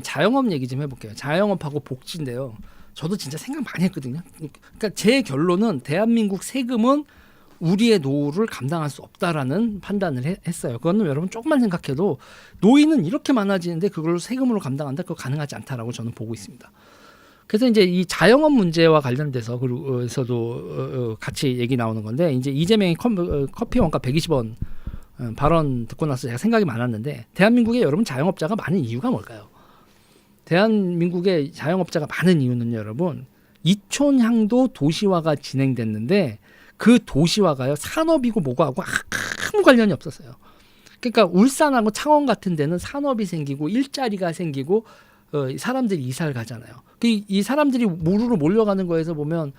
자영업 얘기 좀 해볼게요. 자영업하고 복지인데요. 저도 진짜 생각 많이 했거든요. 그러니까 제 결론은 대한민국 세금은 우리의 노후를 감당할 수 없다라는 판단을 했어요. 그거는 여러분 조금만 생각해도 노인은 이렇게 많아지는데 그걸로 세금으로 감당한다? 그거 가능하지 않다라고 저는 보고 있습니다. 그래서 이제 이 자영업 문제와 관련돼서 그래서도 같이 얘기 나오는 건데, 이제 이재명이 커피 원가 120원 발언 듣고 나서 제가 생각이 많았는데, 대한민국에 여러분 자영업자가 많은 이유가 뭘까요? 대한민국의 자영업자가 많은 이유는 여러분, 이촌향도 도시화가 진행됐는데 그 도시화가요 산업이고 뭐고하고 아무 관련이 없었어요. 그러니까 울산하고 창원 같은 데는 산업이 생기고 일자리가 생기고 사람들이 이사를 가잖아요. 이 사람들이 무르르 몰려가는 거에서 보면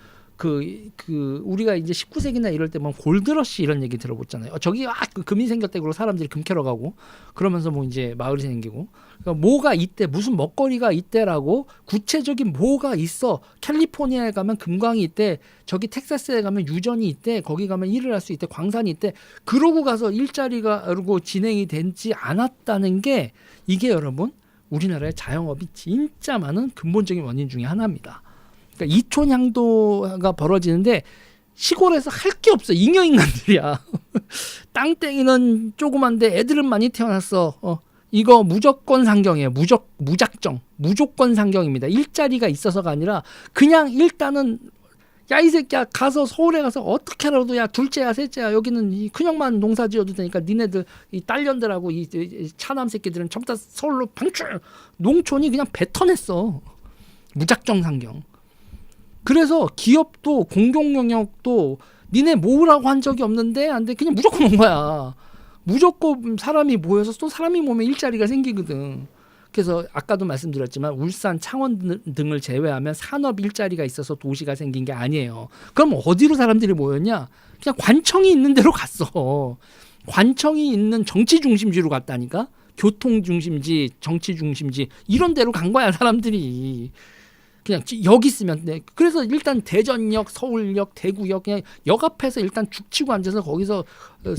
우리가 이제 19세기나 이럴 때 보면 골드러시 이런 얘기 들어보잖아요. 저기 금이 생겼대 그러고 사람들이 금 캐러 가고 그러면서 뭐 이제 마을이 생기고, 그러니까 뭐가 있대, 무슨 먹거리가 있대라고 구체적인 뭐가 있어. 캘리포니아에 가면 금광이 있대, 저기 텍사스에 가면 유전이 있대, 거기 가면 일을 할 수 있대, 광산이 있대. 그러고 가서 일자리가 그러고 진행이 되지 않았다는 게, 이게 여러분 우리나라의 자영업이 진짜 많은 근본적인 원인 중에 하나입니다. 그러니까 이촌향도가 벌어지는데 시골에서 할 게 없어. 잉여인간들이야. 땅땡이는 조그만데 애들은 많이 태어났어. 이거 무조건 상경이에요. 무조건 상경입니다. 일자리가 있어서가 아니라 그냥 일단은 야 이 새끼야 가서 서울에 가서 어떻게라도 야 둘째야 셋째야 여기는 이 큰형만 농사 지어도 되니까 니네들 이 딸년들하고 이 차남 새끼들은 전부 다 서울로 방출. 농촌이 그냥 뱉어냈어. 무작정 상경. 그래서 기업도 공공 영역도 니네 모으라고 한 적이 없는데 안 돼. 그냥 무조건 온 거야. 무조건 사람이 모여서 또 사람이 모이면 일자리가 생기거든. 그래서 아까도 말씀드렸지만 울산, 창원 등을 제외하면 산업 일자리가 있어서 도시가 생긴 게 아니에요. 그럼 어디로 사람들이 모였냐? 그냥 관청이 있는 데로 갔어. 관청이 있는 정치 중심지로 갔다니까. 교통 중심지, 정치 중심지 이런 데로 간 거야 사람들이. 그냥 여기 있으면 돼. 그래서 일단 대전역, 서울역, 대구역 그냥 역 앞에서 일단 죽치고 앉아서 거기서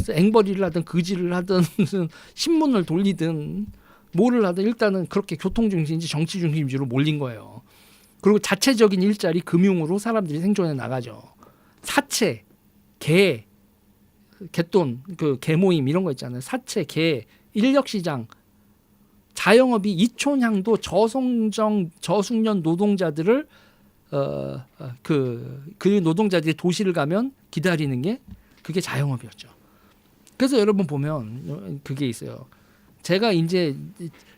앵벌이를 하든 그지를 하든 무슨 신문을 돌리든 뭐를 하든 일단은 그렇게 교통 중심지, 정치 중심지로 몰린 거예요. 그리고 자체적인 일자리, 금융으로 사람들이 생존해 나가죠. 사채, 개돈, 개모임 이런 거 있잖아요. 사채, 인력시장, 자영업이 이촌향도 저숙련 노동자들을 그 노동자들이 도시를 가면 기다리는 게 그게 자영업이었죠. 그래서 여러분 보면 그게 있어요. 제가 이제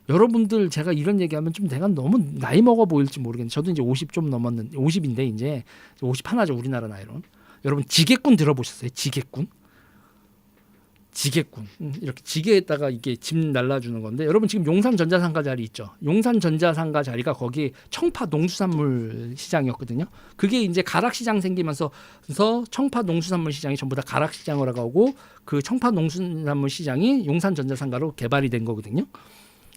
여러분들 제가 이런 얘기하면 좀 내가 너무 나이 먹어 보일지 모르겠는데 저도 이제 50 좀 넘었는데 50인데 이제 50 하나죠 우리나라 나이로는. 여러분 지게꾼 들어보셨어요? 지게꾼 이렇게 지게에다가 이게 짐 날라주는 건데, 여러분 지금 용산 전자상가 자리 있죠. 용산 전자상가 자리가 거기 청파 농수산물 시장이었거든요. 그게 이제 가락시장 생기면서 청파 농수산물 시장이 전부 다 가락시장으로 가고 그 청파 농수산물 시장이 용산 전자상가로 개발이 된 거거든요.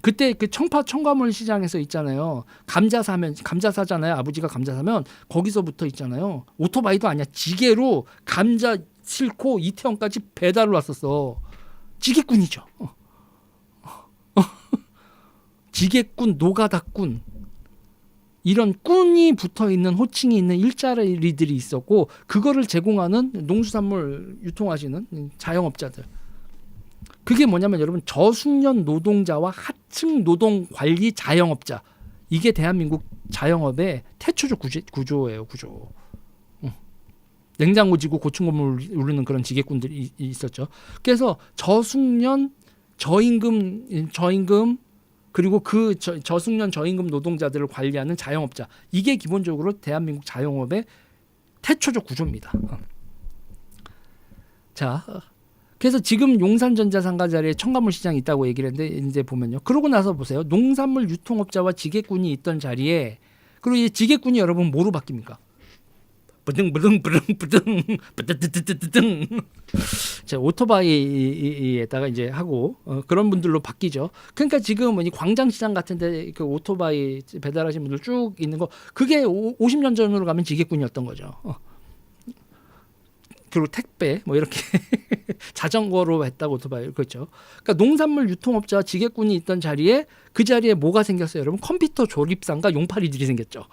그때 그 청파 청과물 시장에서 있잖아요. 감자 사잖아요. 아버지가 감자 사면 거기서부터 있잖아요. 오토바이도 아니야. 지게로 감자 싣고 이태원까지 배달을 왔었어. 지게꾼이죠. 지게꾼, 노가다꾼 이런 꾼이 붙어있는 호칭이 있는 일자리들이 있었고 그거를 제공하는 농수산물 유통하시는 자영업자들. 그게 뭐냐면 여러분 저숙련 노동자와 하층 노동 관리 자영업자. 이게 대한민국 자영업의 태초적 구조예요. 구조. 냉장고 지고 고층 건물 우르는 그런 지게꾼들이 있었죠. 그래서 저숙련, 저임금 그리고 그 저숙련, 저임금 노동자들을 관리하는 자영업자. 이게 기본적으로 대한민국 자영업의 태초적 구조입니다. 자, 그래서 지금 용산전자상가 자리에 청과물 시장이 있다고 얘기를 했는데 이제 보면요. 그러고 나서 보세요. 농산물 유통업자와 지게꾼이 있던 자리에 그리고 이 지게꾼이 여러분 뭐로 바뀝니까? 부등부등 자, 오토바이에다가 이제 하고 그런 분들로 바뀌죠. 그러니까 지금 이 광장시장 같은데 그 오토바이 배달하시는 분들 쭉 있는 거 그게 50년 전으로 가면 지게꾼이었던 거죠. 그리고 택배 뭐 이렇게 자전거로 했다고 오토바이 그렇죠. 그러니까 농산물 유통업자와 지게꾼이 있던 자리에 그 자리에 뭐가 생겼어요, 여러분? 컴퓨터 조립상과 용팔이들이 생겼죠.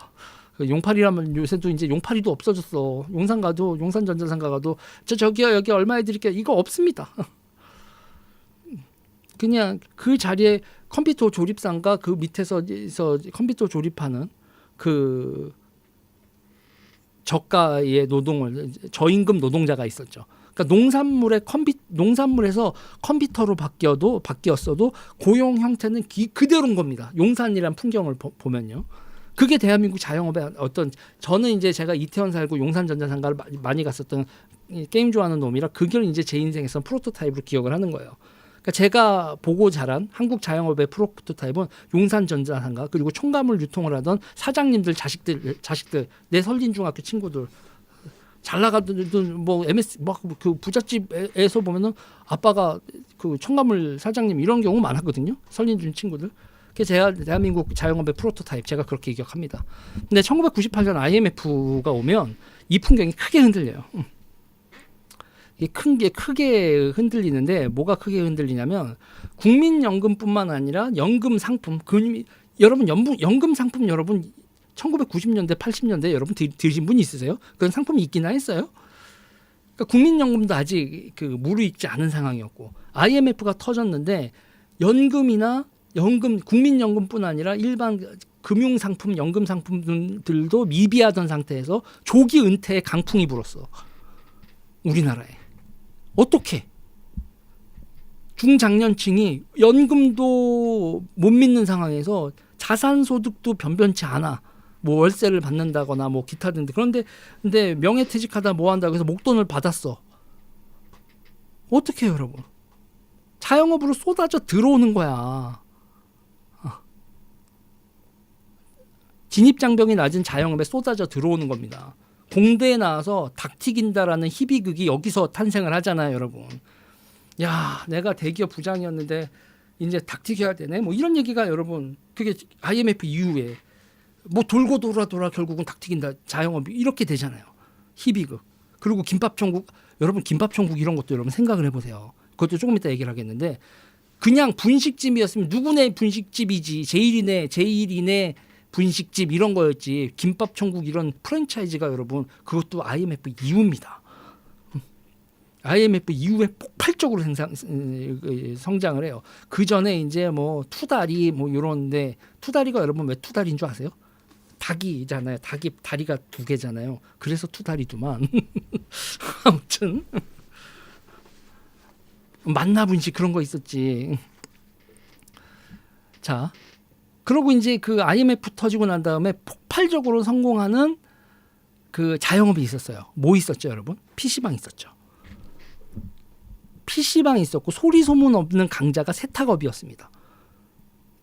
용팔이라면 요새도 이제 용팔이도 없어졌어. 용산 가도 용산전자상가 가도 저기요 여기 얼마에 드릴게요. 이거 없습니다. 그냥 그 자리에 컴퓨터 조립상과 그 밑에서 컴퓨터 조립하는 그 저가의 노동을 저임금 노동자가 있었죠. 그러니까 농산물에서 컴퓨터로 바뀌었어도 고용 형태는 그대로인 겁니다. 용산이란 풍경을 보면요. 그게 대한민국 자영업의 어떤 저는 이제 제가 이태원 살고 용산전자상가를 많이 갔었던 게임 좋아하는 놈이라 그걸 이제 제 인생에서 프로토타입으로 기억을 하는 거예요. 그러니까 제가 보고 자란 한국 자영업의 프로토타입은 용산전자상가 그리고 첨가물 유통을 하던 사장님들 자식들 내 설린중학교 친구들 잘 나가던 뭐 MS 막 그 부잣집에서 보면은 아빠가 그 첨가물 사장님 이런 경우 많았거든요. 설린중 친구들. 그게 제가 대한민국 자영업의 프로토타입 제가 그렇게 기억합니다. 근데 1998년 IMF가 오면 이 풍경이 크게 흔들려요. 이게 큰 게 크게 흔들리는데 뭐가 크게 흔들리냐면 국민연금뿐만 아니라 연금 상품 여러분 연금 상품 여러분 1990년대 80년대 여러분 들으신 분 있으세요? 그런 상품이 있기나 했어요. 그러니까 국민연금도 아직 그 무르익지 않은 상황이었고 IMF가 터졌는데 국민연금뿐 아니라 일반 금융상품, 연금 상품들도 미비하던 상태에서 조기 은퇴의 강풍이 불었어. 우리나라에. 어떻게? 중장년층이 연금도 못 믿는 상황에서 자산소득도 변변치 않아. 뭐 월세를 받는다거나 뭐 기타 등등. 근데 명예퇴직하다 뭐 한다고 해서 목돈을 받았어. 어떻게 해요, 여러분? 자영업으로 쏟아져 들어오는 거야. 진입장벽이 낮은 자영업에 쏟아져 들어오는 겁니다. 공대에 나와서 닭 튀긴다라는 희비극이 여기서 탄생을 하잖아요, 여러분. 야, 내가 대기업 부장이었는데 이제 닭 튀겨야 되네. 뭐 이런 얘기가 여러분 그게 IMF 이후에 뭐 돌고 돌아 결국은 닭 튀긴다 자영업이 이렇게 되잖아요. 희비극. 그리고 김밥천국 여러분 김밥천국 이런 것도 여러분 생각을 해보세요. 그것도 조금 이따 얘기를 하겠는데 그냥 분식집이었으면 누구네 분식집이지 제일이네 분식집 이런 거였지 김밥천국 이런 프랜차이즈가 여러분 그것도 IMF 이후입니다. IMF 이후에 폭발적으로 성장을 해요. 그 전에 이제 뭐 투다리 뭐 이런데 투다리가 여러분 왜 투다리인 줄 아세요? 닭이잖아요. 닭이 다리가 두 개잖아요. 그래서 투다리두만. 아무튼 만나분식 그런 거 있었지. 자. 그러고 이제 그 IMF 터지고 난 다음에 폭발적으로 성공하는 그 자영업이 있었어요. 뭐 있었죠, 여러분? PC방 있었죠. PC방이 있었고 소리 소문 없는 강자가 세탁업이었습니다.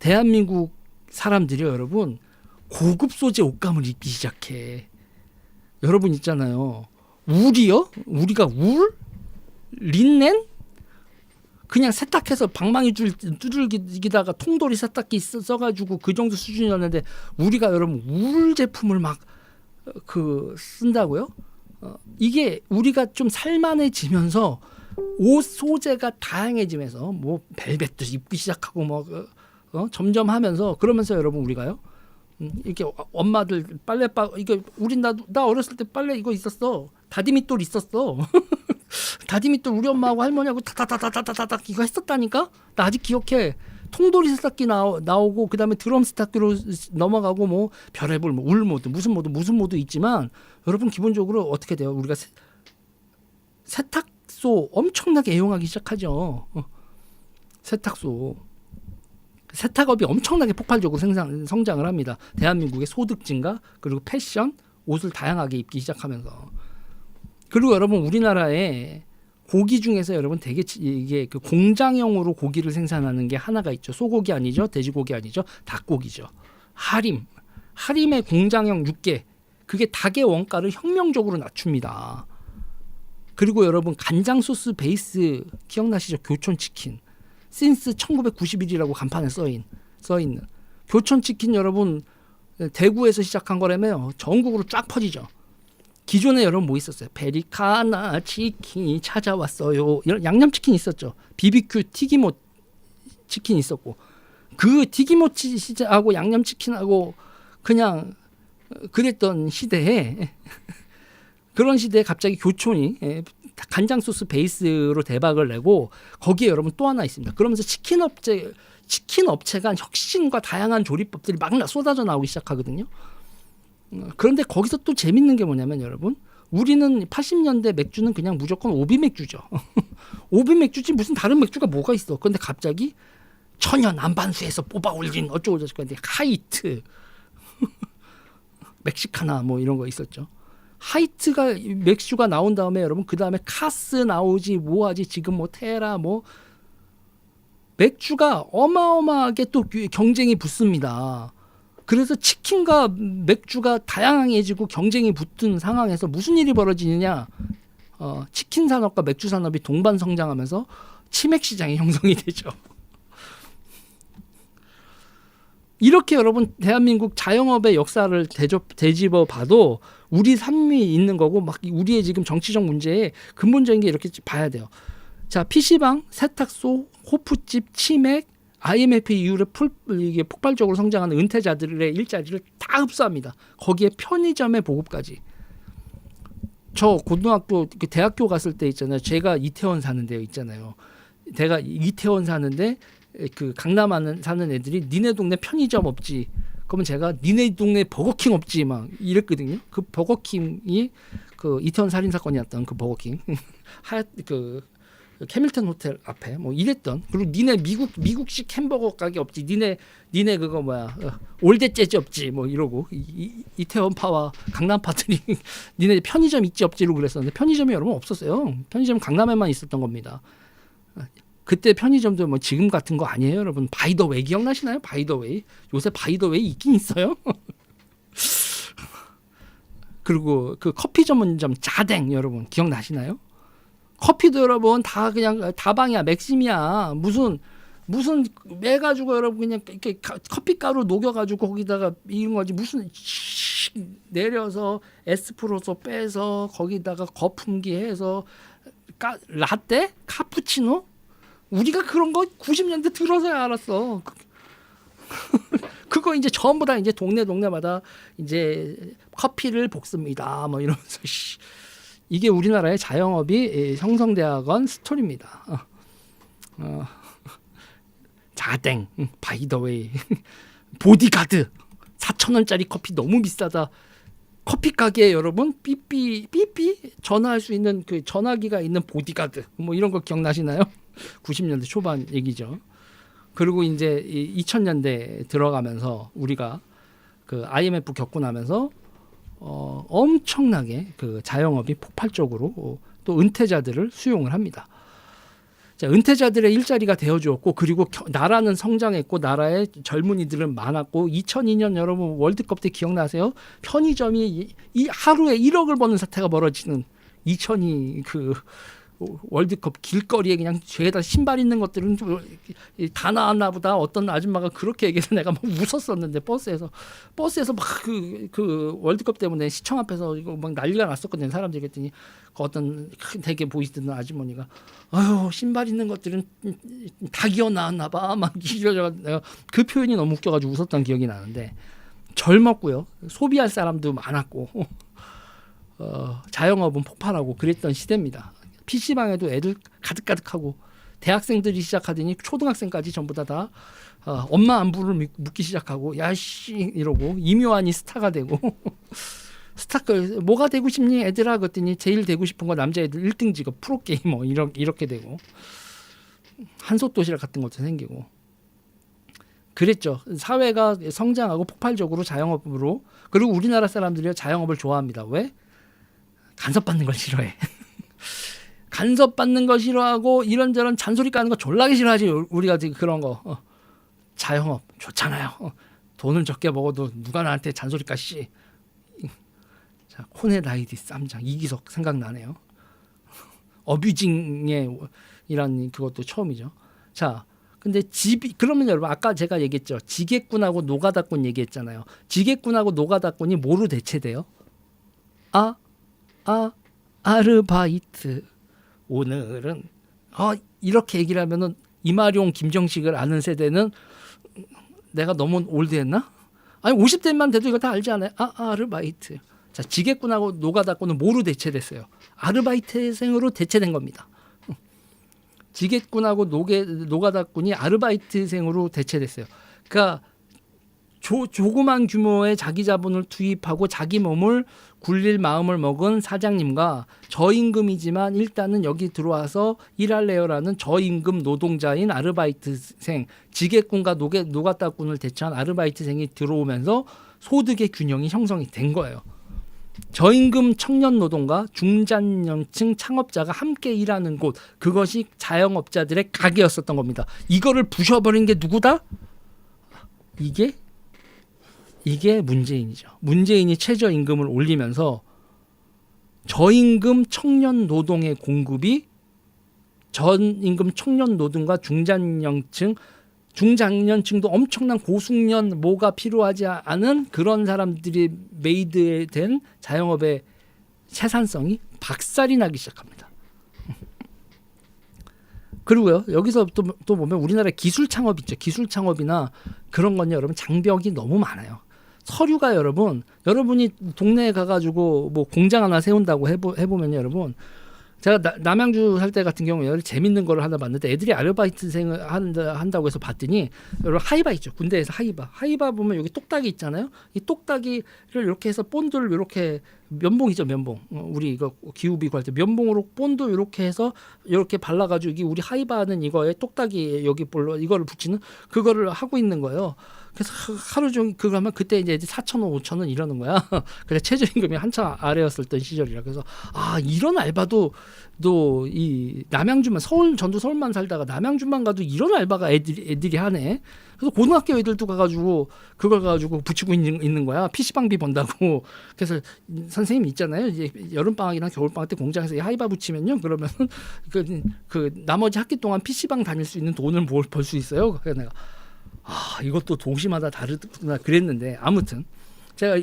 대한민국 사람들이 여러분 고급 소재 옷감을 입기 시작해. 여러분 있잖아요. 울이요? 우리가 울? 린넨? 그냥 세탁해서 방망이 줄 두들기다가 통돌이 세탁기 써가지고 그 정도 수준이었는데 우리가 여러분 울 제품을 막 그 쓴다고요? 이게 우리가 좀 살만해지면서 옷 소재가 다양해지면서 뭐 벨벳도 입기 시작하고 뭐 점점 하면서 그러면서 여러분 우리가요 이렇게 엄마들 빨래바 이거 나 어렸을 때 빨래 이거 있었어. 다디미돌 있었어. 다디미돌 우리 엄마하고 할머니하고 다다다다다다닥 이거 했었다니까. 나 아직 기억해. 통돌이 세탁기 나오고 그다음에 드럼 세탁기로 넘어가고 뭐 별의별 뭐 울모드 무슨 모드 있지만 여러분 기본적으로 어떻게 돼요? 우리가 세탁소 엄청나게 애용하기 시작하죠. 세탁소. 세탁업이 엄청나게 폭발적으로 성장을 합니다. 대한민국의 소득 증가 그리고 패션 옷을 다양하게 입기 시작하면서 그리고 여러분 우리나라에 고기 중에서 여러분 되게 이게 그 공장형으로 고기를 생산하는 게 하나가 있죠. 소고기 아니죠, 돼지고기 아니죠, 닭고기죠. 하림의 공장형 육개 그게 닭의 원가를 혁명적으로 낮춥니다. 그리고 여러분 간장 소스 베이스 기억나시죠? 교촌치킨. 신스 1991이라고 간판에 써 있는 교촌치킨 여러분 대구에서 시작한 거라며요. 전국으로 쫙 퍼지죠. 기존에 여러분 뭐 있었어요? 베리카나 치킨이 찾아왔어요. 이런 양념치킨 있었죠. BBQ 튀김옷 치킨 있었고 그 튀김옷 치즈하고 양념치킨하고 그냥 그랬던 시대에 그런 시대에 갑자기 교촌이 간장 소스 베이스로 대박을 내고 거기에 여러분 또 하나 있습니다. 그러면서 치킨 업체가 혁신과 다양한 조리법들이 막 쏟아져 나오기 시작하거든요. 그런데 거기서 또 재밌는 게 뭐냐면 여러분 우리는 80년대 맥주는 그냥 무조건 오비 맥주죠. 오비 맥주지 무슨 다른 맥주가 뭐가 있어. 그런데 갑자기 천연 안반수에서 뽑아 올린 어쩌고 저쩌고 근데 하이트 멕시카나 뭐 이런 거 있었죠. 하이트가 맥주가 나온 다음에 여러분 그 다음에 카스 나오지 뭐하지 지금 뭐 테라 뭐 맥주가 어마어마하게 또 경쟁이 붙습니다. 그래서 치킨과 맥주가 다양해지고 경쟁이 붙은 상황에서 무슨 일이 벌어지느냐? 치킨 산업과 맥주 산업이 동반 성장하면서 치맥 시장이 형성이 되죠. 이렇게 여러분 대한민국 자영업의 역사를 되짚어 봐도 우리 삶이 있는 거고 막 우리의 지금 정치적 문제에 근본적인 게 이렇게 봐야 돼요. 자, PC방, 세탁소, 호프집, 치맥, IMF 이후로 이게 폭발적으로 성장하는 은퇴자들의 일자리를 다 흡수합니다. 거기에 편의점의 보급까지. 저 고등학교, 대학교 갔을 때 있잖아요. 제가 이태원 사는 데 있잖아요. 제가 이태원 사는데 그 강남 사는 애들이 니네 동네 편의점 없지. 그러면 제가 니네 동네 버거킹 없지 막 이랬거든요. 그 버거킹이 그 이태원 살인 사건이었던 그 버거킹 하얗 그 캐밀턴 호텔 앞에 뭐 이랬던. 그리고 니네 미국식 햄버거 가게 없지. 니네 그거 뭐야 올드 재즈 없지 뭐 이러고 이태원 파와 강남 파들이 니네 편의점 있지 없지로 그랬었는데 편의점이 여러분 없었어요. 편의점 강남에만 있었던 겁니다. 그때 편의점도 뭐 지금 같은 거 아니에요, 여러분. 바이더웨이 기억나시나요? 바이더웨이. 요새 바이더웨이 있긴 있어요. 그리고 그 커피 전문점 자댕 여러분 기억나시나요? 커피도 여러분 다 그냥 다방이야, 맥심이야. 무슨 매 가지고 여러분 그냥 이렇게 커피 가루 녹여 가지고 거기다가 이런 거지. 무슨 내려서 에스프레소 빼서 거기다가 거품기 해서 라떼, 카푸치노 우리가 그런 거 90년대 들어서야 알았어. 그거 이제 전부 다 이제 동네마다 이제 커피를 볶습니다. 뭐 이러면서 이게 우리나라의 자영업이 형성되어간 스토리입니다. 자댕, 바이더웨이, 보디가드, 4,000원짜리 커피 너무 비싸다. 커피 가게에 여러분 삐삐 전화할 수 있는 그 전화기가 있는 보디가드 뭐 이런 거 기억나시나요? 90년대 초반 얘기죠. 그리고 이제 2000년대 들어가면서 우리가 그 IMF 겪고 나면서 엄청나게 그 자영업이 폭발적으로 또 은퇴자들을 수용을 합니다. 자, 은퇴자들의 일자리가 되어주었고 그리고 나라는 성장했고 나라의 젊은이들은 많았고 2002년 여러분 월드컵 때 기억나세요? 편의점이 이 하루에 1억을 버는 사태가 벌어지는 2002 그 월드컵 길거리에 그냥 죄다 신발 있는 것들은 다 나왔나 보다. 어떤 아줌마가 그렇게 얘기해서 내가 막 웃었었는데 버스에서 막 그 월드컵 때문에 시청 앞에서 이거 막 난리가 났었거든요. 사람들이. 그랬더니 그 어떤 되게 보이시던 아주머니가 아유 신발 있는 것들은 다 기어 나왔나 봐 막 이러다가 내가 그 표현이 너무 웃겨가지고 웃었던 기억이 나는데 젊었고요. 소비할 사람도 많았고 자영업은 폭발하고 그랬던 시대입니다. PC방에도 애들 가득가득하고 대학생들이 시작하더니 초등학생까지 전부 다 엄마 안부를 묻기 시작하고 야씨 이러고 이묘한이 스타가 되고 뭐가 되고 싶니 애들아 그랬더니 제일 되고 싶은 거 남자애들 1등 직업 프로게이머 이렇게 되고 한솥도시락 같은 것도 생기고 그랬죠. 사회가 성장하고 폭발적으로 자영업으로. 그리고 우리나라 사람들이 자영업을 좋아합니다. 왜? 간섭받는 걸 싫어해. 간섭받는 거 싫어하고 이런저런 잔소리 까는 거 졸라게 싫어하지. 우리가 지금 그런 거 자영업 좋잖아요. 돈을 적게 먹어도 누가 나한테 잔소리 까시. 자, 코넷아이디 쌈장 이기석 생각나네요. 어뷰징의 이란 그것도 처음이죠. 자, 근데 그러면 여러분 아까 제가 얘기했죠. 지게꾼하고 노가다꾼 얘기했잖아요. 지게꾼하고 노가다꾼이 뭐로 대체돼요? 아르바이트. 오늘은 이렇게 얘기를 하면은 이마룡 김정식을 아는 세대는 내가 너무 올드했나? 아니 50대만 돼도 이거 다 알지 않아요? 아르바이트. 자, 지게꾼하고 노가다꾼은 뭐로 대체됐어요? 아르바이트생으로 대체된 겁니다. 지게꾼하고 노가다꾼이 아르바이트생으로 대체됐어요. 그러니까 조그만 규모의 자기 자본을 투입하고 자기 몸을 굴릴 마음을 먹은 사장님과 저임금이지만 일단은 여기 들어와서 일할래요라는 저임금 노동자인 아르바이트생, 지게꾼과 노가다꾼을 대체한 아르바이트생이 들어오면서 소득의 균형이 형성이 된 거예요. 저임금 청년 노동과 중장년층 창업자가 함께 일하는 곳, 그것이 자영업자들의 가게였었던 겁니다. 이거를 부셔버린 게 누구다? 이게 문재인이죠. 문재인이 최저임금을 올리면서 저임금 청년 노동의 공급이 저임금 청년 노동과 중장년층도 엄청난 고숙련 뭐가 필요하지 않은 그런 사람들이 메이드된 자영업의 생산성이 박살이 나기 시작합니다. 그리고요, 여기서 또 보면 우리나라 기술 창업 있죠. 기술 창업이나 그런 건요, 여러분 장벽이 너무 많아요. 서류가 여러분이 동네에 가가지고 뭐 공장 하나 세운다고 해보면요, 여러분. 제가 남양주 살 때 같은 경우에 재밌는 거를 하나 봤는데 애들이 아르바이트생을 한다고 해서 봤더니 여러분 하이바 있죠. 군대에서 하이바 보면 여기 똑딱이 있잖아요. 이 똑딱이를 이렇게 해서 본드를 이렇게 면봉이죠, 면봉. 우리 이거 기후비 구할 때 면봉으로 본드 이렇게 해서 이렇게 발라가지고 이게 우리 하이바는 이거에 똑딱이 여기 볼로 이거를 붙이는 그거를 하고 있는 거예요. 그래서 하루 종일 그거 하면 그때 이제 4,000원, 5,000원 이러는 거야. 그래 최저임금이 한참 아래였을 때 시절이라. 그래서 이런 알바도 또 이 남양주만 전주 서울만 살다가 남양주만 가도 이런 알바가 애들이 하네. 그래서 고등학교 애들도 가가지고 그걸 가지고 붙이고 있는 거야. PC방비 번다고. 그래서 선생님 있잖아요. 이제 여름방학이나 겨울방학 때 공장에서 하이바 붙이면요. 그러면 그 나머지 학기 동안 PC방 다닐 수 있는 돈을 벌 수 있어요. 그래서 내가 이것도 도시마다 다르구나 그랬는데 아무튼 제가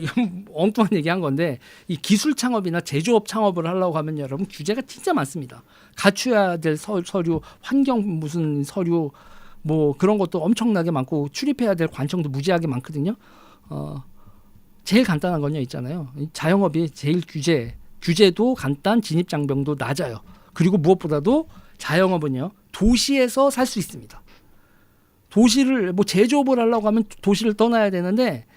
엉뚱한 얘기한 건데 이 기술 창업이나 제조업 창업을 하려고 하면 여러분 규제가 진짜 많습니다. 갖춰야 될 서류, 환경 무슨 서류 뭐 그런 것도 엄청나게 많고 출입해야 될 관청도 무지하게 많거든요. 제일 간단한 건요 있잖아요. 자영업이 제일 규제도 간단, 진입장벽도 낮아요. 그리고 무엇보다도 자영업은요 도시에서 살 수 있습니다. 도시를 뭐 제조업을 하려고 하면 도시를 떠나야 되는데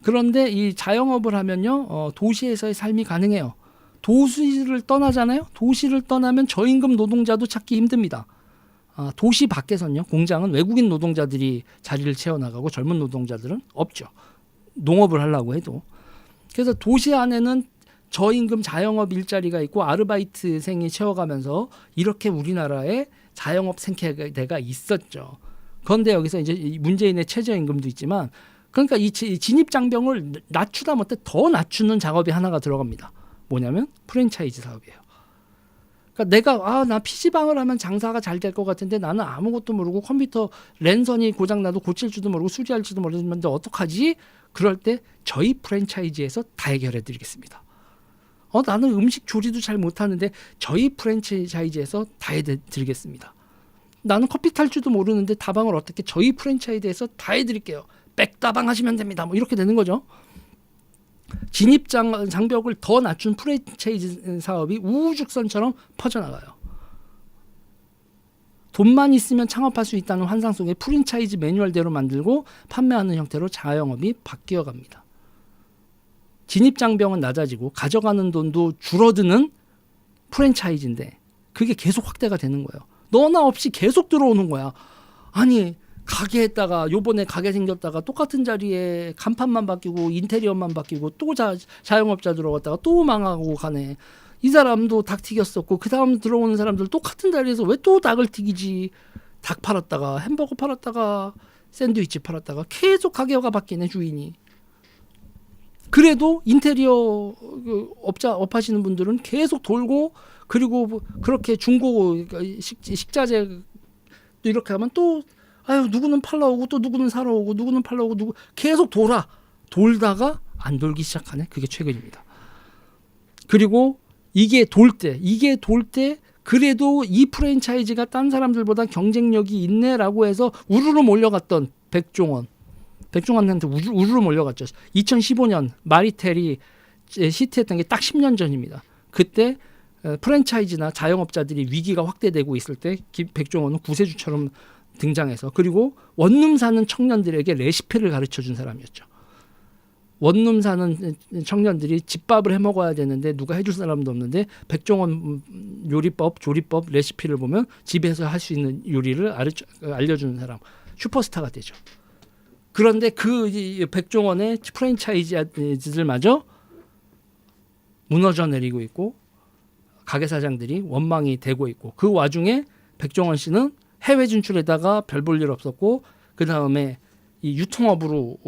그런데 이 자영업을 하면요 도시에서의 삶이 가능해요. 도시를 떠나잖아요. 도시를 떠나면 저임금 노동자도 찾기 힘듭니다. 도시 밖에서는요 공장은 외국인 노동자들이 자리를 채워나가고 젊은 노동자들은 없죠. 농업을 하려고 해도. 그래서 도시 안에는 저임금 자영업 일자리가 있고 아르바이트생이 채워가면서 이렇게 우리나라에 자영업 생태계가 있었죠. 그런데 여기서 이제 문재인의 최저임금도 있지만 그러니까 이 진입장벽을 낮추다 못해 더 낮추는 작업이 하나가 들어갑니다. 뭐냐면 프랜차이즈 사업이에요. 그러니까 내가 나 PC방을 하면 장사가 잘 될 것 같은데 나는 아무것도 모르고 컴퓨터 랜선이 고장나도 고칠 줄도 모르고 수리할 줄도 모르는데 어떡하지? 그럴 때 저희 프랜차이즈에서 다 해결해 드리겠습니다. 나는 음식 조리도 잘 못하는데 저희 프랜차이즈에서 다 해드리겠습니다. 나는 커피 탈 줄도 모르는데 다방을 어떻게 저희 프랜차이즈에서 다 해드릴게요. 백다방 하시면 됩니다. 뭐 이렇게 되는 거죠. 진입 장벽을 더 낮춘 프랜차이즈 사업이 우후죽순처럼 퍼져나가요. 돈만 있으면 창업할 수 있다는 환상 속에 프랜차이즈 매뉴얼대로 만들고 판매하는 형태로 자영업이 바뀌어갑니다. 진입 장벽은 낮아지고 가져가는 돈도 줄어드는 프랜차이즈인데 그게 계속 확대가 되는 거예요. 너나 없이 계속 들어오는 거야. 아니 가게 했다가 요번에 가게 생겼다가 똑같은 자리에 간판만 바뀌고 인테리어만 바뀌고 또 자영업자 들어갔다가 또 망하고 가네. 이 사람도 닭 튀겼었고 그 다음 들어오는 사람들 똑같은 자리에서 왜 또 닭을 튀기지. 닭 팔았다가 햄버거 팔았다가 샌드위치 팔았다가 계속 가게가 바뀌네 주인이. 그래도 인테리어 업 하시는 분들은 계속 돌고 그리고 그렇게 중고 식자재 이렇게 하면 또 누구는 팔러 오고 또 누구는 사러 오고 누구는 팔러 오고 계속 돌다가 안 돌기 시작하네. 그게 최근입니다. 그리고 이게 돌 때 그래도 이 프랜차이즈가 딴 사람들보다 경쟁력이 있네라고 해서 우르르 몰려갔던 백종원한테 우르르 몰려갔죠. 2015년 마리텔이 히트했던 게 딱 10년 전입니다. 그때 프랜차이즈나 자영업자들이 위기가 확대되고 있을 때 백종원은 구세주처럼 등장해서 그리고 원룸 사는 청년들에게 레시피를 가르쳐준 사람이었죠. 원룸 사는 청년들이 집밥을 해 먹어야 되는데 누가 해줄 사람도 없는데 백종원 요리법, 조리법, 레시피를 보면 집에서 할 수 있는 요리를 알려주는 사람, 슈퍼스타가 되죠. 그런데 그 백종원의 프랜차이즈들마저 무너져 내리고 있고 가게 사장들이 원망이 되고 있고 그 와중에 백종원 씨는 해외 진출에다가 별 볼 일 없었고 그 다음에 이 유통업으로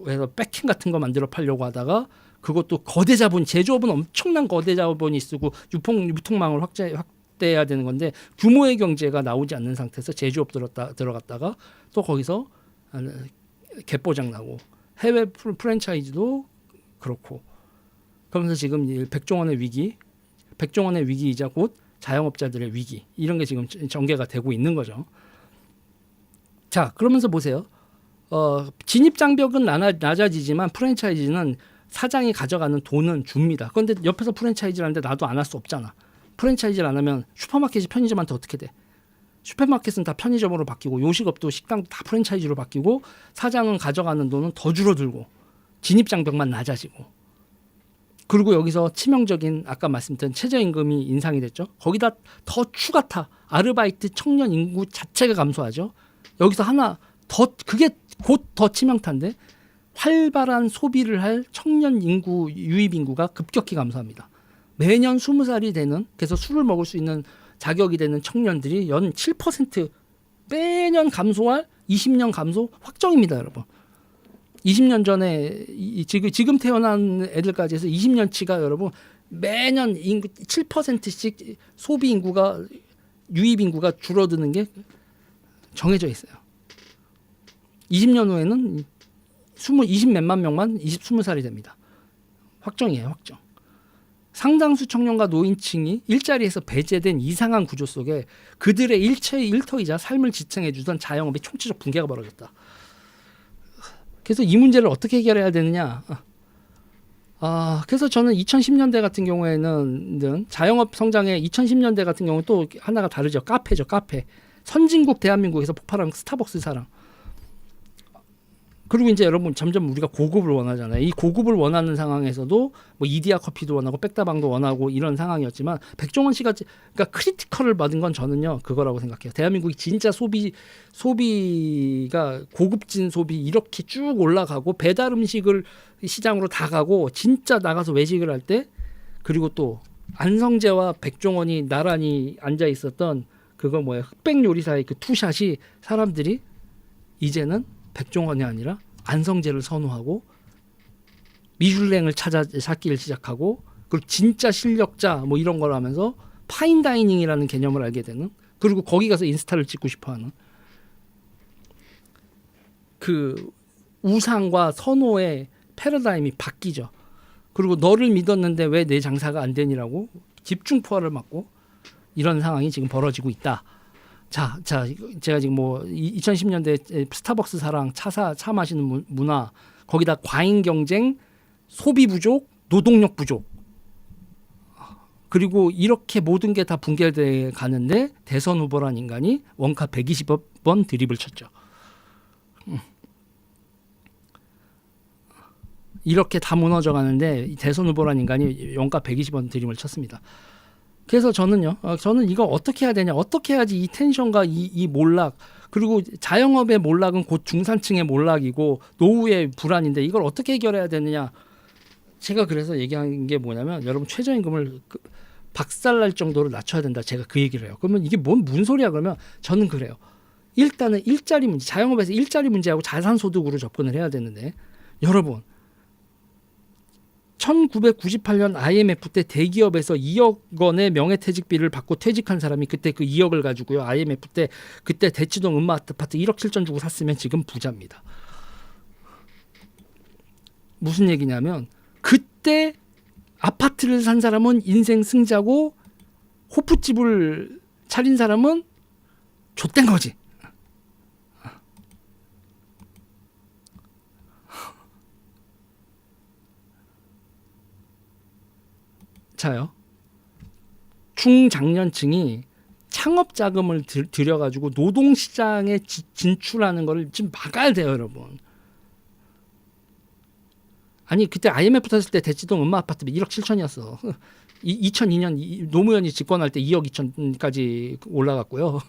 해서 백킹 같은 거 만들어 팔려고 하다가 그것도 거대 자본, 제조업은 엄청난 거대 자본이 쓰고 유통망을 확대해야 되는 건데 규모의 경제가 나오지 않는 상태에서 제조업 들어갔다가 또 거기서 갯보장 나고 해외 프랜차이즈도 그렇고 그러면서 지금 백종원의 위기이자 곧 자영업자들의 위기 이런 게 지금 전개가 되고 있는 거죠. 자, 그러면서 보세요. 진입 장벽은 낮아지지만 프랜차이즈는 사장이 가져가는 돈은 줍니다. 그런데 옆에서 프랜차이즈라는데 나도 안 할 수 없잖아. 프랜차이즈를 안 하면 슈퍼마켓이 편의점한테 어떻게 돼? 슈퍼마켓은 다 편의점으로 바뀌고 요식업도 식당도 다 프랜차이즈로 바뀌고 사장은 가져가는 돈은 더 줄어들고 진입 장벽만 낮아지고 그리고 여기서 치명적인 아까 말씀드린 최저임금이 인상이 됐죠. 거기다 더 추가타 아르바이트 청년 인구 자체가 감소하죠. 여기서 하나 더 그게 곧 더 치명타인데 활발한 소비를 할 청년 인구 유입 인구가 급격히 감소합니다. 매년 20살이 되는 그래서 술을 먹을 수 있는 자격이 되는 청년들이 연 7% 매년 감소할 20년 감소 확정입니다, 여러분. 20년 전에 지금 태어난 애들까지 해서 20년치가 여러분 매년 인구 7%씩 소비 인구가 유입 인구가 줄어드는 게 정해져 있어요. 20년 후에는 20 몇만 명만 20살이 됩니다. 확정이에요, 확정. 상당수 청년과 노인층이 일자리에서 배제된 이상한 구조 속에 그들의 일터이자 삶을 지탱해 주던 자영업의 총체적 붕괴가 벌어졌다. 그래서 이 문제를 어떻게 해결해야 되느냐. 그래서 저는 2010년대 같은 경우에는 자영업 성장의 2010년대 같은 경우는 또 하나가 다르죠. 카페죠, 카페. 선진국 대한민국에서 폭발한 스타벅스 사랑. 그리고 이제 여러분 점점 우리가 고급을 원하잖아요. 이 고급을 원하는 상황에서도 뭐 이디야 커피도 원하고 백다방도 원하고 이런 상황이었지만 백종원 씨가 그러니까 크리티컬을 받은 건 저는요 그거라고 생각해요. 대한민국이 진짜 소비가 고급진 소비 이렇게 쭉 올라가고 배달 음식을 시장으로 다 가고 진짜 나가서 외식을 할 때 그리고 또 안성재와 백종원이 나란히 앉아 있었던 그거 뭐야 흑백 요리사의 그 투샷이 사람들이 이제는 백종원이 아니라 안성재를 선호하고 미슐랭을 찾기를 시작하고 그리고 진짜 실력자 뭐 이런 걸 하면서 파인다이닝이라는 개념을 알게 되는 그리고 거기 가서 인스타를 찍고 싶어하는 그 우상과 선호의 패러다임이 바뀌죠. 그리고 너를 믿었는데 왜 내 장사가 안 되니라고 집중포화를 맞고 이런 상황이 지금 벌어지고 있다. 자, 제가 지금 뭐 2010년대 스타벅스 사랑, 차 마시는 문화, 거기다 과잉 경쟁, 소비 부족, 노동력 부족, 그리고 이렇게 모든 게 다 붕괴돼 가는데 대선 후보란 인간이 원가 120번 드립을 쳤죠. 이렇게 다 무너져 가는데 대선 후보란 인간이 원가 120번 드립을 쳤습니다. 그래서 저는 이거 어떻게 해야 되냐, 어떻게 해야지 이 텐션과 이 몰락, 그리고 자영업의 몰락은 곧 중산층의 몰락이고 노후의 불안인데 이걸 어떻게 해결해야 되느냐. 제가 그래서 얘기한 게 뭐냐면 여러분 최저임금을 박살날 정도로 낮춰야 된다. 제가 그 얘기를 해요. 그러면 이게 무슨 소리야 그러면 저는 그래요. 일단은 일자리 문제, 자영업에서 일자리 문제하고 자산소득으로 접근을 해야 되는데 여러분 1998년 IMF 때 대기업에서 2억 원의 명예퇴직비를 받고 퇴직한 사람이 그때 그 2억을 가지고요. IMF 때 그때 대치동 음마아파트 1억 7천 주고 샀으면 지금 부자입니다. 무슨 얘기냐면 그때 아파트를 산 사람은 인생 승자고 호프집을 차린 사람은 좆된 거지. 자요. 중장년층이 창업 자금을 들여가지고 노동시장에 진출하는 거를 지금 막아야 돼요, 여러분. 아니 그때 IMF 터졌을 때 대치동 음마 아파트 1억 7천이었어. 2002년 노무현이 집권할 때 2억 2천까지 올라갔고요.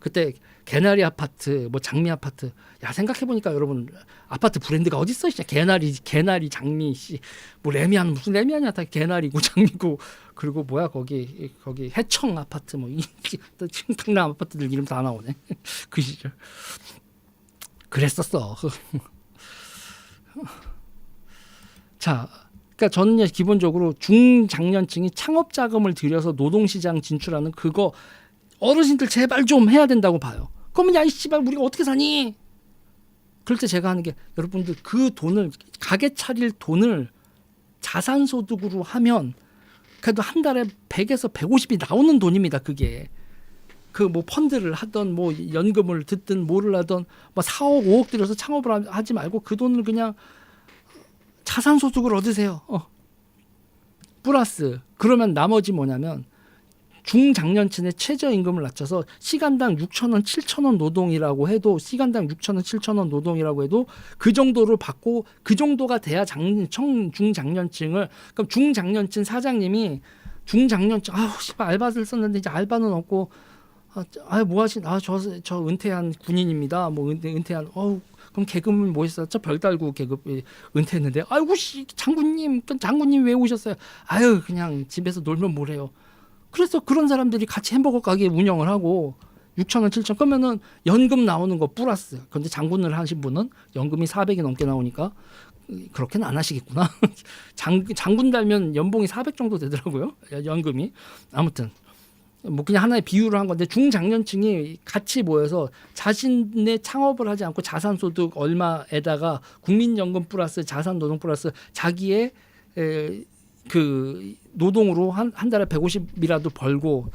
그때 개나리 아파트, 뭐 장미 아파트. 야 생각해 보니까 여러분 아파트 브랜드가 어디 있어? 진짜 개나리, 장미 씨, 뭐 레미안 무슨 레미안이야 다 개나리고 장미고 그리고 뭐야 거기 해청 아파트 뭐 또 강남 아파트들 이름 다 나오네. 그 시절 그랬었어. 자. 그러니까 저는 기본적으로 중장년층이 창업 자금을 들여서 노동시장 진출하는 그거 어르신들 제발 좀 해야 된다고 봐요. 그러면 야 이 씨발 우리가 어떻게 사니? 그럴 때 제가 하는 게 여러분들 그 돈을 가게 차릴 돈을 자산소득으로 하면 그래도 한 달에 100에서 150이 나오는 돈입니다. 그게 그 뭐 펀드를 하던 뭐 연금을 듣든 뭐를 하던 뭐 4억 5억 들여서 창업을 하지 말고 그 돈을 그냥 자산소득을 얻으세요. 플러스 그러면 나머지 뭐냐면 중장년층의 최저임금을 낮춰서 시간당 6,000원, 7,000원 노동이라고 해도 시간당 6,000원, 7,000원 노동이라고 해도 그 정도를 받고 그 정도가 돼야 중장년층을 그럼 중장년층 사장님이 중장년층 씨발 알바를 썼는데 이제 알바는 없고 뭐 하신 저 은퇴한 군인입니다. 뭐 은퇴한 그럼 계급은 뭐 했어? 저 별달고 계급 은퇴했는데 아이고 씨 장군님 왜 오셨어요? 아유 그냥 집에서 놀면 뭐래요. 그래서 그런 사람들이 같이 햄버거 가게 운영을 하고 6,000원 7,000원 그러면은 연금 나오는 거 플러스. 근데 장군을 하신 분은 연금이 400이 넘게 나오니까 그렇게는 안 하시겠구나. 장군 달면 연봉이 400 정도 되더라고요. 연금이. 아무튼 뭐 그냥 하나의 비유를 한 건데 중장년층이 같이 모여서 자신의 창업을 하지 않고 자산소득 얼마에다가 국민연금 플러스 자산노동 플러스 자기의 그 노동으로 한 달에 150이라도 벌고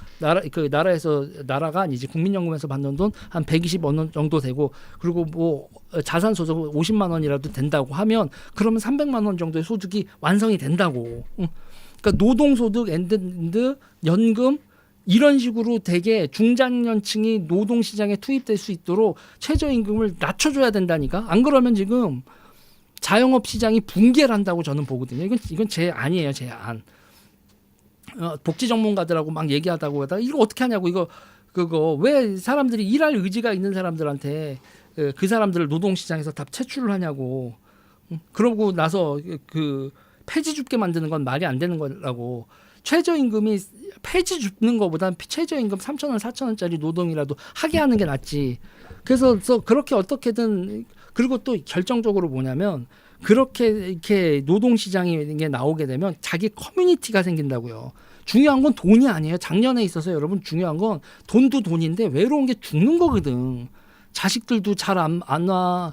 나라가 아니지 국민연금에서 받는 돈 한 120 어느 정도 되고 그리고 뭐 자산소득 50만 원이라도 된다고 하면 그러면 300만 원 정도의 소득이 완성이 된다고. 그러니까 노동소득 앤드 연금 이런 식으로 되게 중장년층이 노동시장에 투입될 수 있도록 최저임금을 낮춰줘야 된다니까. 안 그러면 지금 자영업 시장이 붕괴를 한다고 저는 보거든요. 이건 제 안이에요. 제 안. 복지 전문가들하고 막 얘기하다고 하다가 이거 어떻게 하냐고 그거 왜 사람들이 일할 의지가 있는 사람들한테 그 사람들을 노동시장에서 다 채출을 하냐고. 그러고 나서 그 폐지 줍게 만드는 건 말이 안 되는 거라고. 최저임금이 폐지 줍는 것보다 최저임금 3,000원, 4,000원짜리 노동이라도 하게 하는 게 낫지. 그래서 그렇게 어떻게든 그리고 또 결정적으로 뭐냐면 그렇게 이렇게 노동시장이 나오게 되면 자기 커뮤니티가 생긴다고요. 중요한 건 돈이 아니에요. 작년에 있어서 여러분 중요한 건 돈도 돈인데 외로운 게 죽는 거거든. 자식들도 잘 안 와.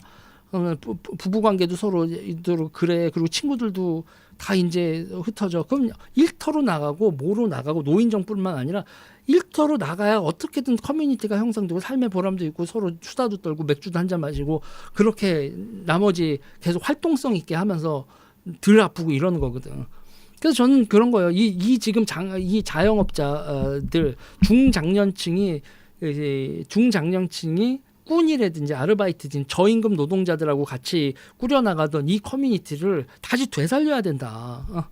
부부관계도 서로 그래. 그리고 친구들도 다 이제 흩어져. 그럼 일터로 나가고 뭐로 나가고 노인정뿐만 아니라 일터로 나가야 어떻게든 커뮤니티가 형성되고 삶의 보람도 있고 서로 수다도 떨고 맥주도 한잔 마시고 그렇게 나머지 계속 활동성 있게 하면서 덜 아프고 이러는 거거든. 그래서 저는 그런 거예요. 이 지금 이 자영업자들 중장년층이 꾼이라든지 아르바이트든 저임금 노동자들하고 같이 꾸려나가던 이 커뮤니티를 다시 되살려야 된다.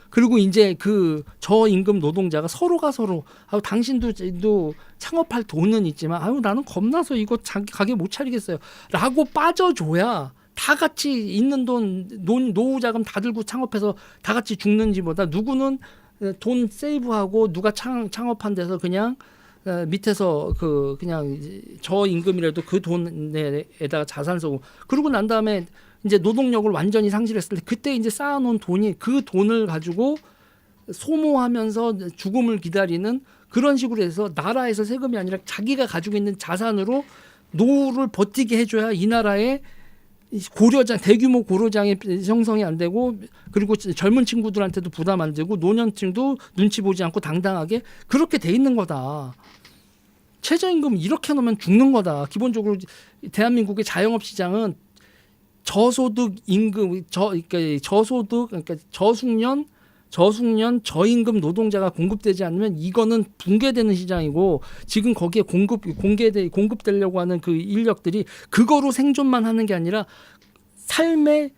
그리고 이제 그 저임금 노동자가 서로가 서로 당신도 창업할 돈은 있지만 나는 겁나서 이거 가게 못 차리겠어요 라고 빠져줘야 다 같이 있는 돈 노후 자금 다 들고 창업해서 다 같이 죽는지보다 누구는 돈 세이브하고 누가 창업한 데서 그냥 밑에서 그냥 저임금이라도 그 돈에다가 자산 쓰고 그러고 난 다음에 이제 노동력을 완전히 상실했을 때 그때 이제 쌓아놓은 돈이 그 돈을 가지고 소모하면서 죽음을 기다리는 그런 식으로 해서 나라에서 세금이 아니라 자기가 가지고 있는 자산으로 노후를 버티게 해줘야 이 나라의 고려장 대규모 고려장이 형성이 안 되고 그리고 젊은 친구들한테도 부담 안 되고 노년층도 눈치 보지 않고 당당하게 그렇게 돼 있는 거다. 최저임금 이렇게 놓으면 죽는 거다. 기본적으로 대한민국의 자영업 시장은 저소득 임금 그러니까 저소득 그러니까 저숙련 저임금 노동자가 공급되지 않으면 이거는 붕괴되는 시장이고 지금 거기에 공급되려고 하는 그 인력들이 그거로 생존만 하는 게 아니라 삶의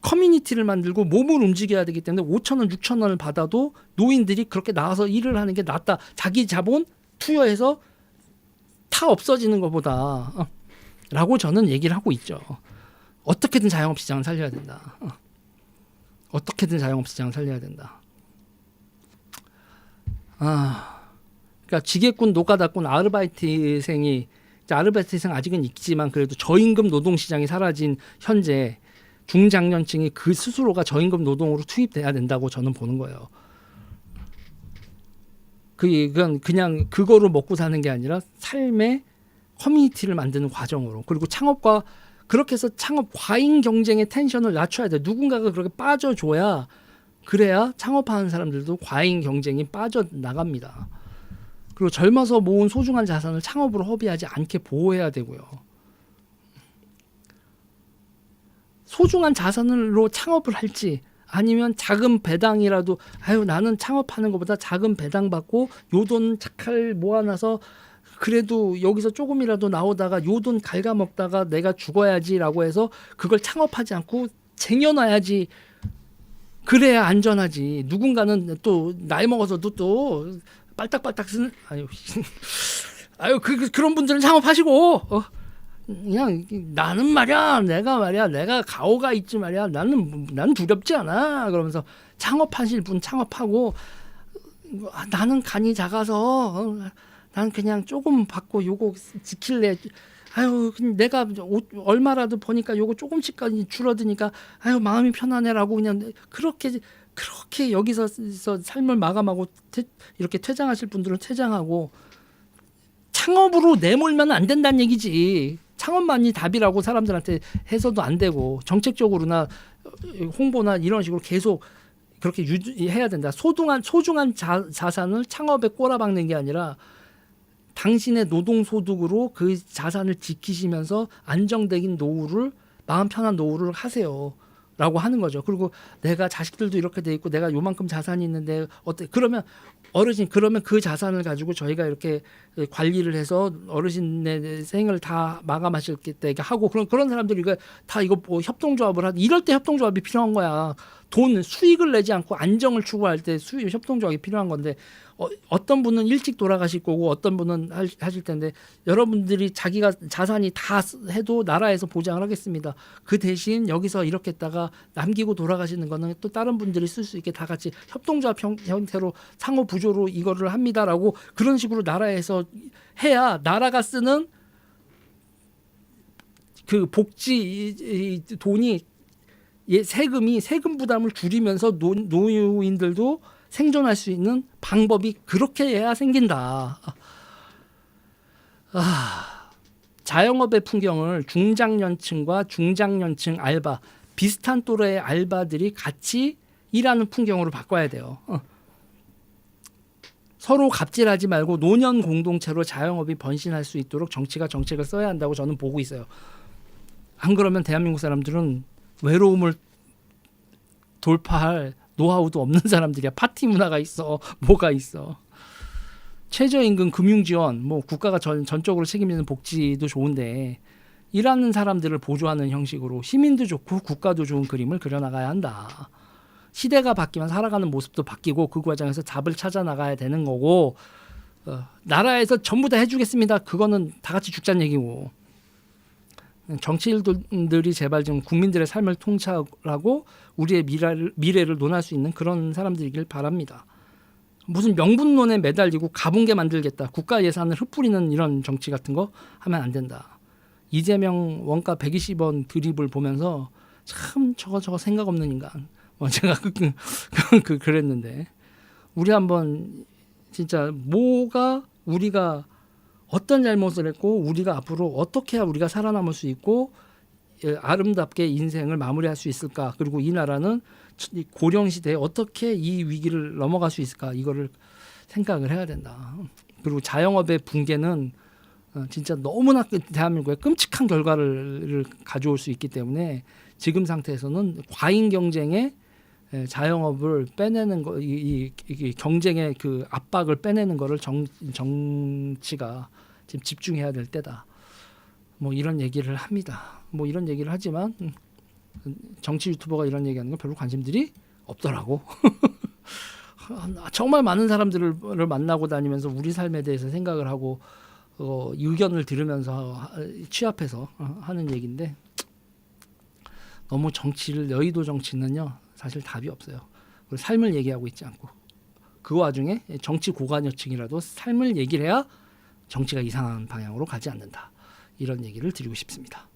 커뮤니티를 만들고 몸을 움직여야 되기 때문에 5,000원, 6,000원을 받아도 노인들이 그렇게 나와서 일을 하는 게 낫다. 자기 자본 투여해서 다 없어지는 것보다 라고 저는 얘기를 하고 있죠. 어떻게든 자영업 시장을 살려야 된다. 어떻게든 자영업 시장을 살려야 된다. 그러니까 지게꾼, 노가다꾼, 아르바이트생이 아르바이트생 아직은 있지만 그래도 저임금 노동 시장이 사라진 현재 중장년층이 그 스스로가 저임금 노동으로 투입돼야 된다고 저는 보는 거예요. 그건 그냥 그거로 먹고 사는 게 아니라 삶의 커뮤니티를 만드는 과정으로 그리고 창업과 그렇게 해서 창업 과잉 경쟁의 텐션을 낮춰야 돼. 누군가가 그렇게 빠져줘야 그래야 창업하는 사람들도 과잉 경쟁이 빠져나갑니다. 그리고 젊어서 모은 소중한 자산을 창업으로 허비하지 않게 보호해야 되고요. 소중한 자산으로 창업을 할지 아니면 작은 배당이라도 나는 창업하는 것보다 작은 배당 받고 요 돈 착할 모아놔서 그래도 여기서 조금이라도 나오다가 요 돈 갉아먹다가 내가 죽어야지라고 해서 그걸 창업하지 않고 쟁여놔야지. 그래야 안전하지. 누군가는 또 나이 먹어서도 또 빨딱빨딱 쓰는 그런 분들은 창업하시고 그냥 나는 말이야 내가 가오가 있지 말이야 나는 두렵지 않아 그러면서 창업하실 분 창업하고 나는 간이 작아서 난 그냥 조금 받고 요거 지킬래. 내가 얼마라도 버니까 요거 조금씩까지 줄어드니까 마음이 편하네라고 그냥 그렇게 여기서 삶을 마감하고 이렇게 퇴장하실 분들은 퇴장하고 창업으로 내몰면 안 된다는 얘기지. 창업만이 답이라고 사람들한테 해서도 안 되고 정책적으로나 홍보나 이런 식으로 계속 그렇게 유지해야 된다. 소중한 자산을 창업에 꼬라박는 게 아니라 당신의 노동소득으로 그 자산을 지키시면서 안정적인 노후를 마음 편한 노후를 하세요. 라고 하는 거죠. 그리고 내가 자식들도 이렇게 돼 있고 내가 요만큼 자산이 있는데 어때? 그러면 그러면 그 자산을 가지고 저희가 이렇게 관리를 해서 어르신의 생을 다 마감하실 때 하고 그런 사람들이 이거 뭐 협동조합을 하고 이럴 때 협동조합이 필요한 거야. 수익을 내지 않고 안정을 추구할 때 협동조합이 필요한 건데 어떤 분은 일찍 돌아가실 거고 어떤 분은 하실 텐데 여러분들이 자기가 자산이 다 해도 나라에서 보장을 하겠습니다. 그 대신 여기서 이렇게 했다가 남기고 돌아가시는 거는 또 다른 분들이 쓸 수 있게 다 같이 협동조합 형태로 상호 부조로 이거를 합니다라고 그런 식으로 나라에서 해야 나라가 쓰는 그 복지 돈이 세금 부담을 줄이면서 노인들도 생존할 수 있는 방법이 그렇게 해야 생긴다. 자영업의 풍경을 중장년층과 중장년층 알바 비슷한 또래의 알바들이 같이 일하는 풍경으로 바꿔야 돼요. 서로 갑질하지 말고 노년 공동체로 자영업이 번신할 수 있도록 정치가 정책을 써야 한다고 저는 보고 있어요. 안 그러면 대한민국 사람들은 외로움을 돌파할 노하우도 없는 사람들이야. 파티 문화가 있어. 뭐가 있어. 최저임금, 금융지원, 뭐 국가가 전적으로 책임지는 복지도 좋은데 일하는 사람들을 보조하는 형식으로 시민도 좋고 국가도 좋은 그림을 그려나가야 한다. 시대가 바뀌면 살아가는 모습도 바뀌고 그 과정에서 답을 찾아 나가야 되는 거고 나라에서 전부 다 해주겠습니다. 그거는 다 같이 죽자는 얘기고 정치인들이 제발 좀 국민들의 삶을 통찰하고 우리의 미래를 논할 수 있는 그런 사람들이길 바랍니다. 무슨 명분론에 매달리고 가붕게 만들겠다. 국가 예산을 흩뿌리는 이런 정치 같은 거 하면 안 된다. 이재명 원가 120원 드립을 보면서 참 저거 생각 없는 인간. 제가 그랬는데 우리 한번 진짜 우리가 어떤 잘못을 했고 우리가 앞으로 어떻게 해야 우리가 살아남을 수 있고 아름답게 인생을 마무리할 수 있을까? 그리고 이 나라는 이 고령 시대에 어떻게 이 위기를 넘어갈 수 있을까? 이거를 생각을 해야 된다. 그리고 자영업의 붕괴는 진짜 너무나 대한민국에 끔찍한 결과를 가져올 수 있기 때문에 지금 상태에서는 과잉 경쟁에 자영업을 빼내는 거, 이 경쟁의 그 압박을 빼내는 거를 정치가 지금 집중해야 될 때다. 뭐 이런 얘기를 합니다. 뭐 이런 얘기를 하지만 정치 유튜버가 이런 얘기하는 건 별로 관심들이 없더라고. 정말 많은 사람들을 만나고 다니면서 우리 삶에 대해서 생각을 하고 의견을 들으면서 취합해서 하는 얘기인데 너무 여의도 정치는요 사실 답이 없어요. 그리고 삶을 얘기하고 있지 않고 그 와중에 정치 고관여층이라도 삶을 얘기를 해야 정치가 이상한 방향으로 가지 않는다. 이런 얘기를 드리고 싶습니다.